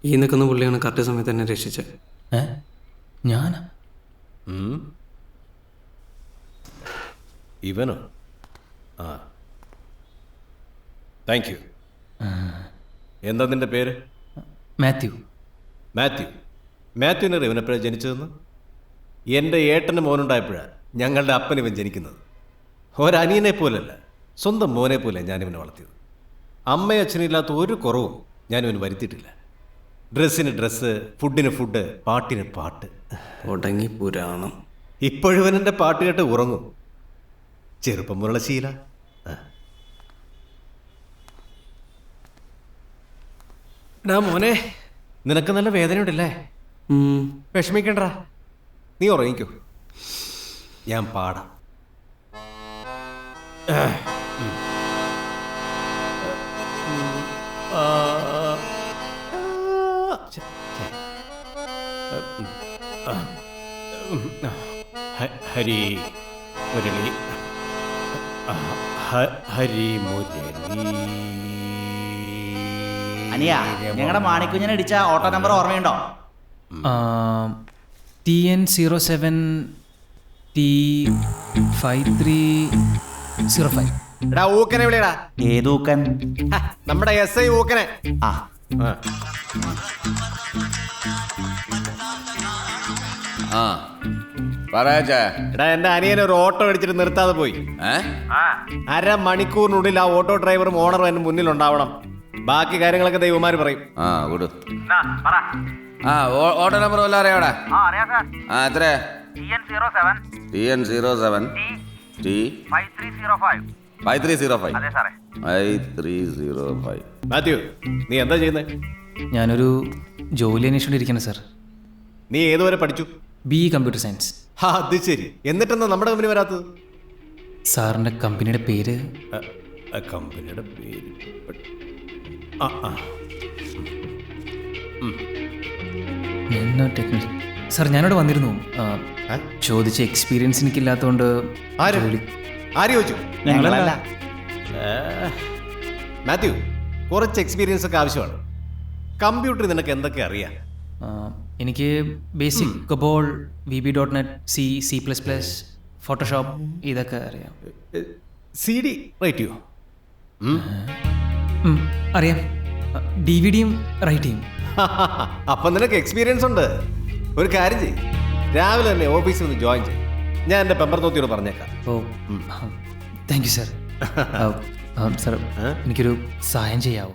ഈ നിൽക്കുന്ന പുള്ളിയാണ് കറക്റ്റ് സമയത്ത് എന്നെ രക്ഷിച്ചത്. ഞാനാ? ഇവനോ? ആ, താങ്ക് യു. എന്താ നിന്റെ പേര്? മാത്യു. മാത്യു. മാത്യുവിനെ ഇവനെപ്പോഴാണ് ജനിച്ചതെന്ന്? എൻ്റെ ഏട്ടന് മോനുണ്ടായപ്പോഴാണ് ഞങ്ങളുടെ അപ്പൻ ഇവൻ ജനിക്കുന്നത്. ഒരനിയനെ പോലല്ല, സ്വന്തം മോനെ പോലെ ഞാനിവനെ വളർത്തിയത്. അമ്മയും അച്ഛനും ഇല്ലാത്ത ഒരു കുറവും ഞാനിവന് വരുത്തിയിട്ടില്ല. ഡ്രസ്സിന് ഡ്രസ്സ്, ഫുഡിന് ഫുഡ്, പാട്ടിന് പാട്ട്. തുടങ്ങി പുരാണം. ഇപ്പോഴും എൻ്റെ പാട്ട് കേട്ട് ഉറങ്ങും. ചെറുപ്പം മുതലുള്ള ശീല. ഡാ മോനെ, നിനക്ക് നല്ല വേദനയുണ്ടല്ലേ? വിഷമിക്കണ്ട, നീ ഉറങ്ങിക്കോ, ഞാൻ പാടാം. ഹരി മുരളി, ഹരി മുരളി. അനിയാ, ഞങ്ങളുടെ മാണിക്കുഞ്ഞിനെ ഇടിച്ച ഓട്ടോ നമ്പർ ഓർമ്മയുണ്ടോ? TN07 T5305. എടാ ഊക്കനെ വിളിയടാ. ഏതൂക്കൻ? നമ്മുടെ SI ഊക്കനെ. ആ, എടാ എന്റെ അനിയനെ ഒരു ഓട്ടോ അടിച്ചിട്ട് നിർത്താതെ പോയി. അരമണിക്കൂറിനുള്ളിൽ ആ ഓട്ടോ ഡ്രൈവറും ഓണറും എന്റെ മുന്നിൽ ഉണ്ടാവണം. ബാക്കി കാര്യങ്ങളൊക്കെ ദൈവമാര് പറയും. ഓട്ടോ നമ്പർ വല്ല അറിയാവിടെ? എത്ര? TN07 T5305. മാത്യു, നീ എന്താ ചെയ്യുന്നത്? ഞാനൊരു ജോലി അന്വേഷിച്ചിരിക്കണം സാർ. നീ ഏതുവരെ പഠിച്ചു? BE computer science. അത് ശരി. എന്നിട്ടെന്താ നമ്മുടെ കമ്പനി വരാത്തത്? സാറിൻ്റെ കമ്പനിയുടെ പേര്? കമ്പനിയുടെ പേര് സാർ, ഞാനിവിടെ വന്നിരുന്നു. ചോദിച്ച എക്സ്പീരിയൻസ് എനിക്കില്ലാത്തതുകൊണ്ട്. ആര് ചോദിച്ചു? ഞങ്ങളല്ല. മാത്യു, കുറച്ച് എക്സ്പീരിയൻസ് ഒക്കെ ആവശ്യമാണ്. കമ്പ്യൂട്ടർ നിനക്ക് എന്തൊക്കെ അറിയാം? എനിക്ക് basic COBOL, VB.NET, C++, Photoshop ഇതൊക്കെ അറിയാം. CD റൈറ്റ് ചെയ്യോ? അറിയാം. DVD റൈറ്റ് ചെയ്യും. അപ്പം നിനക്ക് എക്സ്പീരിയൻസ് ഉണ്ട്. ഒരു കാര്യം ചെയ്യും, രാവിലെ തന്നെ ഓഫീസിൽ നിന്ന് ജോയിൻ ചെയ്യും. ഞാൻ എൻ്റെ പെമ്പർനോത്തിയോട് പറഞ്ഞേക്കാം. Thank you sir. സാർ, എനിക്കൊരു സഹായം ചെയ്യാവോ?